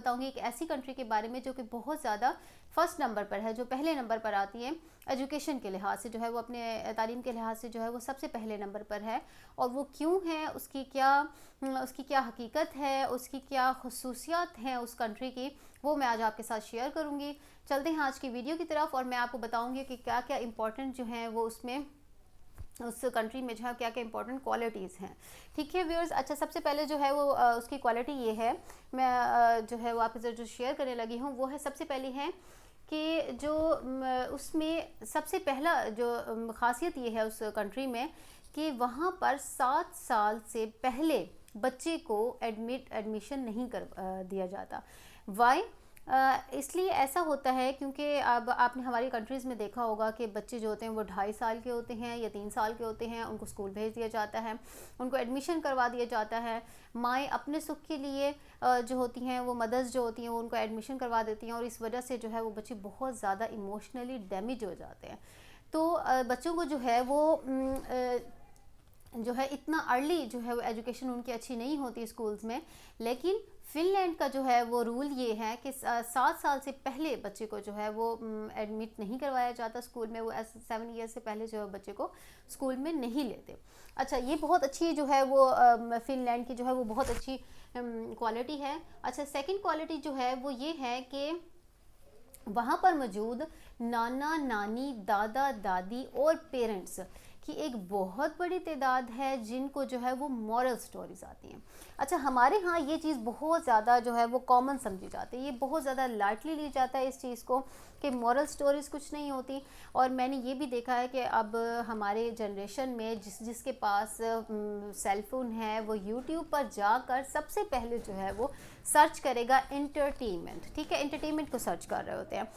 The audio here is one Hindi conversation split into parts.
बताऊंगी एक ऐसी कंट्री के बारे में जो कि बहुत ज़्यादा फर्स्ट नंबर पर है, जो पहले नंबर पर आती है एजुकेशन के लिहाज से, जो है वो अपने तालीम के लिहाज से जो है वो सबसे पहले नंबर पर है। और वो क्यों है, उसकी क्या हकीकत है, उसकी क्या खसूसियात हैं उस कंट्री की, वो मैं आज आपके साथ शेयर करूँगी। चलते हैं आज की वीडियो की तरफ और मैं आपको बताऊँगी कि क्या क्या इंपॉर्टेंट जो हैं वो उसमें उस कंट्री में जो है क्या क्या इंपॉर्टेंट क्वालिटीज़ हैं। ठीक है व्यूअर्स, अच्छा सबसे पहले जो है वो उसकी क्वालिटी ये है, मैं जो है वो आपके साथ जो शेयर करने लगी हूँ वो है, सबसे पहली है कि जो उसमें सबसे पहला जो ख़ासियत ये है उस कंट्री में कि वहाँ पर 7 साल से पहले बच्चे को एडमिशन नहीं कर दिया जाता। वाई? इसलिए ऐसा होता है क्योंकि अब आपने हमारी कंट्रीज़ में देखा होगा कि बच्चे जो होते हैं वो 2.5 साल के होते हैं या 3 साल के होते हैं, उनको स्कूल भेज दिया जाता है, उनको एडमिशन करवा दिया जाता है। माएँ अपने सुख के लिए जो होती हैं वो मदर्स जो होती हैं वो उनको एडमिशन करवा देती हैं और इस वजह से जो है वो बच्चे बहुत ज़्यादा इमोशनली डैमेज हो जाते हैं। तो बच्चों को जो है वो जो है इतना अर्ली जो है वो एजुकेशन उनकी अच्छी नहीं होती स्कूल्स में। लेकिन फ़िनलैंड का जो है वो रूल ये है कि 7 साल से पहले बच्चे को जो है वो एडमिट नहीं करवाया जाता स्कूल में। वो 7 ईयर से पहले जो है बच्चे को स्कूल में नहीं लेते। अच्छा, ये बहुत अच्छी जो है वो फ़िनलैंड की जो है वो बहुत अच्छी क्वालिटी है। अच्छा, सेकंड क्वालिटी जो है वो ये है कि वहाँ पर मौजूद नाना नानी, दादा दादी और पेरेंट्स की एक बहुत बड़ी तादाद है जिनको जो है वो मॉरल स्टोरीज आती हैं। अच्छा, हमारे यहाँ ये चीज़ बहुत ज़्यादा जो है वो कॉमन समझी जाती है, ये बहुत ज़्यादा लाइटली ली जाता है इस चीज़ को कि मॉरल स्टोरीज़ कुछ नहीं होती। और मैंने ये भी देखा है कि अब हमारे जनरेशन में जिसके पास सेलफोन है वो यूट्यूब पर जाकर सबसे पहले जो है वो सर्च करेगा एंटरटेनमेंट। ठीक है, एंटरटेनमेंट को सर्च कर रहे होते हैं।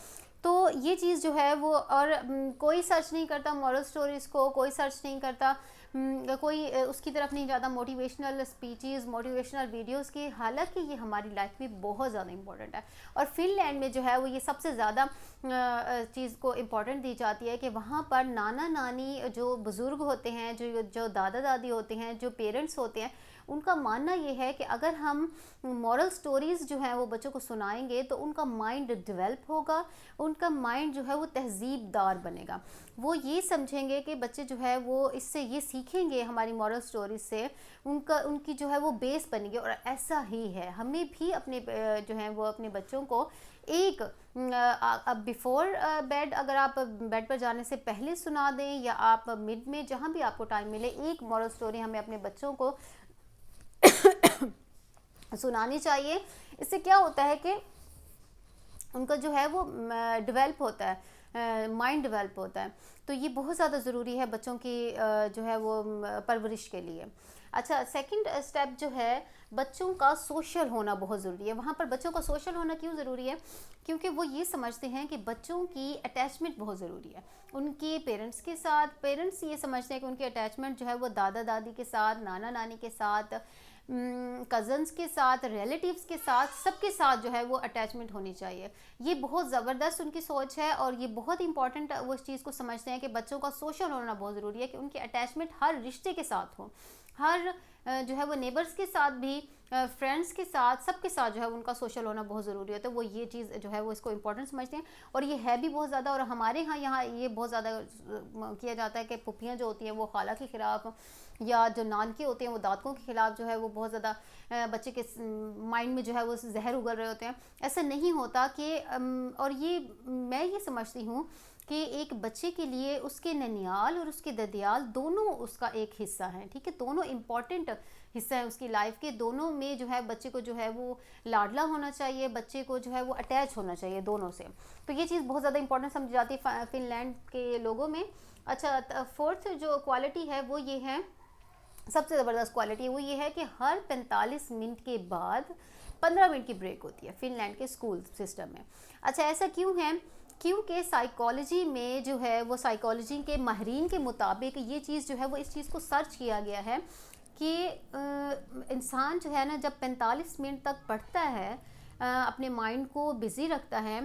तो ये चीज़ जो है वो, और कोई सर्च नहीं करता मॉरल स्टोरीज़ को, कोई सर्च नहीं करता, कोई उसकी तरफ नहीं जाता मोटिवेशनल स्पीचेस, मोटिवेशनल वीडियोस की। हालांकि ये हमारी लाइफ में बहुत ज़्यादा इंपॉर्टेंट है। और फिनलैंड में जो है वो ये सबसे ज़्यादा चीज़ को इम्पॉर्टेंट दी जाती है कि वहाँ पर नाना नानी जो बुज़ुर्ग होते हैं, जो दादा दादी होते हैं, जो पेरेंट्स होते हैं, उनका मानना ये है कि अगर हम मॉरल स्टोरीज़ जो हैं वो बच्चों को सुनाएंगे तो उनका माइंड डेवलप होगा, उनका माइंड जो है वो तहज़ीबदार बनेगा। वो ये समझेंगे कि बच्चे जो है वो इससे ये सीखेंगे हमारी मॉरल स्टोरीज से, उनकी जो है वो बेस बनेगी। और ऐसा ही है, हमें भी अपने जो है वो अपने बच्चों को एक अब बिफोर बेड, अगर आप बेड पर जाने से पहले सुना दें या आप मिड में जहाँ भी आपको टाइम मिले, एक मॉरल स्टोरी हमें अपने बच्चों को सुनानी चाहिए। इससे क्या होता है कि उनका जो है वो डेवलप होता है, माइंड डेवलप होता है। तो ये बहुत ज़्यादा ज़रूरी है बच्चों की जो है वो परवरिश के लिए। अच्छा, सेकंड स्टेप जो है, बच्चों का सोशल होना बहुत ज़रूरी है। वहाँ पर बच्चों का सोशल होना क्यों ज़रूरी है? क्योंकि वो ये समझते हैं कि बच्चों की अटैचमेंट बहुत ज़रूरी है उनके पेरेंट्स के साथ। पेरेंट्स ये समझते हैं कि उनकी अटैचमेंट जो है वो दादा दादी के साथ, नाना नानी के साथ, कज़न्स के साथ, रिलेटिव्स के साथ, सबके साथ जो है वो अटैचमेंट होनी चाहिए। ये बहुत ज़बरदस्त उनकी सोच है और ये बहुत इंपॉर्टेंट वो इस चीज़ को समझते हैं कि बच्चों का सोशल होना बहुत ज़रूरी है, कि उनकी अटैचमेंट हर रिश्ते के साथ हो, हर जो है वो नेबर्स के साथ भी, फ्रेंड्स के साथ, सबके साथ जो है उनका सोशल होना बहुत ज़रूरी होता है। वो ये चीज़ जो है वो इसको इम्पोर्टेंट समझते हैं और ये है भी बहुत ज़्यादा। और हमारे यहाँ ये बहुत ज़्यादा किया जाता है कि पुप्पियाँ जो होती हैं वो खाला के ख़िलाफ़, या जो नानके होते हैं वो दादकों के ख़िलाफ़ जो है वो बहुत ज़्यादा बच्चे के माइंड में जो है वो जहर उगल रहे होते हैं। ऐसा नहीं होता कि और ये मैं ये समझती हूँ कि एक बच्चे के लिए उसके ननियाल और उसके ददियाल दोनों उसका एक हिस्सा है। ठीक है, दोनों इम्पॉर्टेंट हिस्सा है उसकी लाइफ के। दोनों में जो है बच्चे को जो है वो लाडला होना चाहिए, बच्चे को जो है वो अटैच होना चाहिए दोनों से। तो ये चीज़ बहुत ज़्यादा इंपॉर्टेंट समझी जाती है फिनलैंड के लोगों में। अच्छा, फोर्थ जो क्वालिटी है वो ये है, सबसे ज़बरदस्त क्वालिटी वो ये है कि हर 45 मिनट के बाद 15 मिनट की ब्रेक होती है फिनलैंड के स्कूल सिस्टम में। अच्छा, ऐसा क्यों है? क्योंकि साइकोलॉजी में जो है वो, साइकोलॉजी के माहिरीन के मुताबिक ये चीज़ जो है वो, इस चीज़ को सर्च किया गया है कि इंसान जो है ना, जब 45 मिनट तक पढ़ता है, अपने माइंड को बिज़ी रखता है,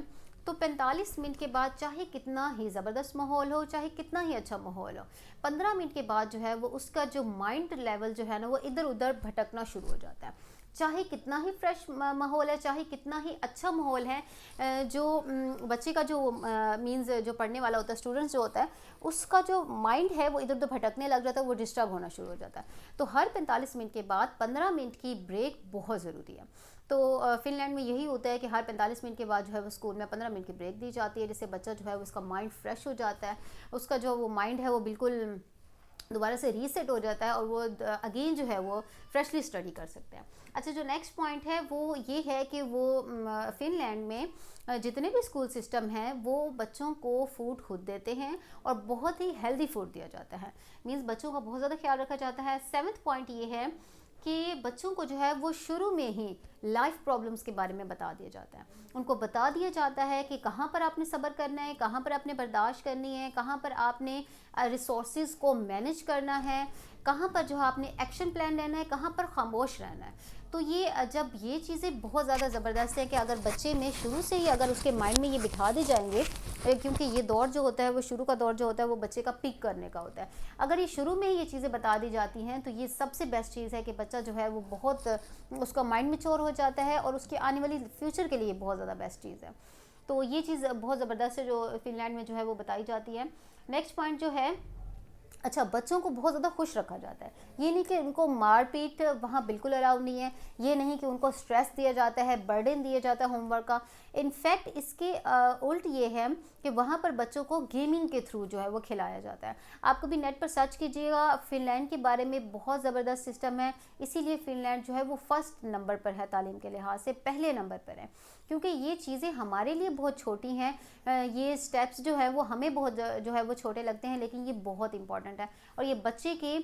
तो 45 मिनट के बाद चाहे कितना ही ज़बरदस्त माहौल हो, चाहे कितना ही अच्छा माहौल हो, 15 मिनट के बाद जो है वो उसका जो माइंड लेवल जो है ना वो इधर उधर भटकना शुरू हो जाता है। चाहे कितना ही फ्रेश माहौल है, चाहे कितना ही अच्छा माहौल है, जो बच्चे का जो मीन्स जो पढ़ने वाला होता है, स्टूडेंट्स जो होता है, उसका जो माइंड है वो इधर उधर भटकने लग जाता है, वो डिस्टर्ब होना शुरू हो जाता है। तो हर 45 मिनट के बाद 15 मिनट की ब्रेक बहुत ज़रूरी है। तो फिनलैंड में यही होता है कि हर 45 मिनट के बाद जो है वो स्कूल में 15 मिनट की ब्रेक दी जाती है, जिससे बच्चा जो है उसका माइंड फ्रेश हो जाता है, उसका जो वो माइंड है वो बिल्कुल दोबारा से रीसेट हो जाता है और वो अगेन जो है वो फ्रेशली स्टडी कर सकते हैं। अच्छा, जो नेक्स्ट पॉइंट है वो ये है कि वो फिनलैंड में जितने भी स्कूल सिस्टम हैं वो बच्चों को फूड खुद देते हैं और बहुत ही हेल्दी फूड दिया जाता है, मीन्स बच्चों का बहुत ज़्यादा ख्याल रखा जाता है। 7वां पॉइंट ये है कि बच्चों को जो है वो शुरू में ही लाइफ प्रॉब्लम्स के बारे में बता दिया जाता है, उनको बता दिया जाता है कि कहाँ पर आपने सब्र करना है, कहाँ पर आपने बर्दाश्त करनी है, कहाँ पर आपने रिसोर्सेज को मैनेज करना है, कहाँ पर जो है आपने एक्शन प्लान लेना है, कहाँ पर खामोश रहना है। तो ये जब ये चीज़ें बहुत ज़्यादा ज़बरदस्त है कि अगर बच्चे में शुरू से ही अगर उसके माइंड में ये बिठा दी जाएंगे, क्योंकि ये दौर जो होता है वो शुरू का दौर जो होता है वो बच्चे का पीक करने का होता है, अगर ये शुरू में ही ये चीज़ें बता दी जाती हैं तो ये सबसे बेस्ट चीज़ है कि बच्चा जो है वो बहुत उसका माइंड मैच्योर हो जाता है और उसकी आने वाली फ्यूचर के लिए बहुत ज़्यादा बेस्ट चीज़ है। तो ये चीज़ बहुत ज़बरदस्त है जो फिनलैंड में जो है वो बताई जाती है। नेक्स्ट पॉइंट जो है, अच्छा, बच्चों को बहुत ज़्यादा खुश रखा जाता है, ये नहीं कि उनको मारपीट वहाँ बिल्कुल अलाउ नहीं है, ये नहीं कि उनको स्ट्रेस दिया जाता है, बर्डन दिया जाता है होमवर्क का। इनफैक्ट इसके उल्ट ये है कि वहाँ पर बच्चों को गेमिंग के थ्रू जो है वो खिलाया जाता है। आप कभी नेट पर सर्च कीजिएगा, फिनलैंड के बारे में बहुत ज़बरदस्त सिस्टम है, इसीलिए फिनलैंड जो है वो फर्स्ट नंबर पर है तालीम के लिहाज से, पहले नंबर पर है, क्योंकि ये चीज़ें हमारे लिए बहुत छोटी हैं, ये स्टेप्स जो है वो हमें बहुत जो है वो छोटे लगते हैं, लेकिन ये बहुत इंपॉर्टेंट है और ये बच्चे के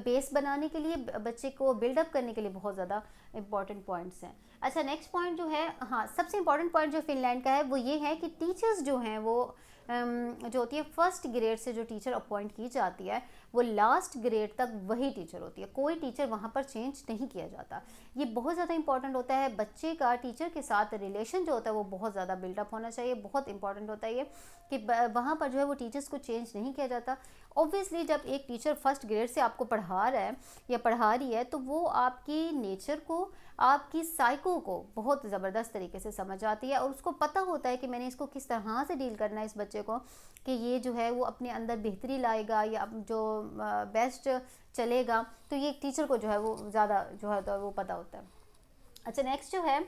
बेस बनाने के लिए, बच्चे को बिल्डअप करने के लिए बहुत ज़्यादा इंपॉर्टेंट पॉइंट्स हैं। अच्छा, नेक्स्ट पॉइंट जो है, हाँ, सबसे इंपॉर्टेंट पॉइंट जो फिनलैंड का है वो ये है कि टीचर्स जो हैं वो जो होती है फर्स्ट ग्रेड से जो टीचर अपॉइंट की जाती है वो लास्ट ग्रेड तक वही टीचर होती है, कोई टीचर वहाँ पर चेंज नहीं किया जाता। ये बहुत ज़्यादा इंपॉर्टेंट होता है, बच्चे का टीचर के साथ रिलेशन जो होता है वो बहुत ज़्यादा बिल्डअप होना चाहिए, बहुत इंपॉर्टेंट होता है ये कि वहाँ पर जो है वो टीचर्स को चेंज नहीं किया जाता। ऑब्वियसली जब एक टीचर फर्स्ट ग्रेड से आपको पढ़ा रहा है या पढ़ा रही है तो वो आपकी नेचर को, आपकी साइको को बहुत ज़बरदस्त तरीके से समझ आती है और उसको पता होता है कि मैंने इसको किस तरह से डील करना है इस बच्चे को, कि ये जो है वो अपने अंदर बेहतरी लाएगा या जो बेस्ट चलेगा। तो ये एक टीचर को जो है वो ज़्यादा जो है तो वो पता होता है। अच्छा, नेक्स्ट जो है,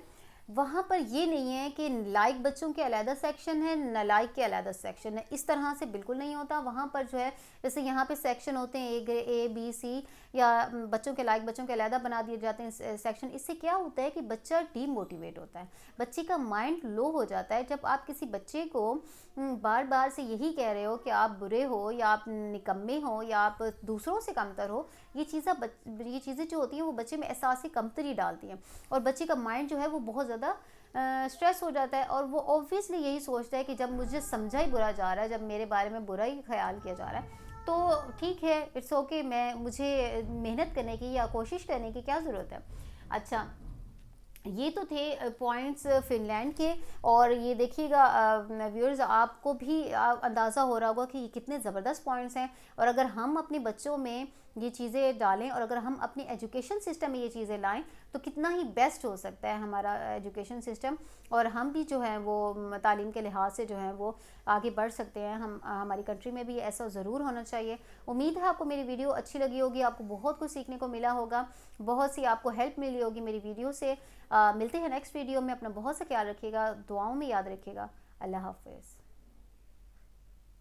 वहाँ पर ये नहीं है कि लाइक बच्चों के अलग सेक्शन है, नालायक के अलग सेक्शन है, इस तरह से बिल्कुल नहीं होता। वहाँ पर जो है जैसे यहाँ पे सेक्शन होते हैं ए बी सी, या बच्चों के लाइक बच्चों के अलग बना दिए जाते हैं सेक्शन। इससे क्या होता है कि बच्चा डीमोटिवेट होता है, बच्चे का माइंड लो हो जाता है। जब आप किसी बच्चे को बार बार से यही कह रहे हो कि आप बुरे हो या आप निकम्मे हो या आप दूसरों से कमतर हो, ये चीज़ें जो होती हैं वो बच्चे में एहसास कमतरी डालती हैं और बच्चे का माइंड जो है वो बहुत ज़्यादा स्ट्रेस हो जाता है और वो ऑब्वियसली यही सोचता है कि जब मुझे समझा ही बुरा जा रहा है, जब मेरे बारे में बुरा ही ख्याल किया जा रहा है, तो ठीक है, इट्स ओके, मुझे मेहनत करने की या कोशिश करने की क्या ज़रूरत है। अच्छा, ये तो थे पॉइंट्स फिनलैंड के, और ये देखिएगा व्यूअर्स, आपको भी अंदाज़ा हो रहा होगा कि ये कितने ज़बरदस्त पॉइंट्स हैं। और अगर हम अपने बच्चों में ये चीज़ें डालें और अगर हम अपनी एजुकेशन सिस्टम में ये चीज़ें लाएं तो कितना ही बेस्ट हो सकता है हमारा एजुकेशन सिस्टम, और हम भी जो है वो तालीम के लिहाज से जो है वो आगे बढ़ सकते हैं। हमारी कंट्री में भी ऐसा ज़रूर होना चाहिए। उम्मीद है आपको मेरी वीडियो अच्छी लगी होगी, आपको बहुत कुछ सीखने को मिला होगा, बहुत सी आपको हेल्प मिली होगी मेरी वीडियो से। मिलते हैं नेक्स्ट वीडियो में। अपना बहुत सा ख्याल रखिएगा, दुआओं में याद रखिएगा। अल्लाह हाफ़िज़।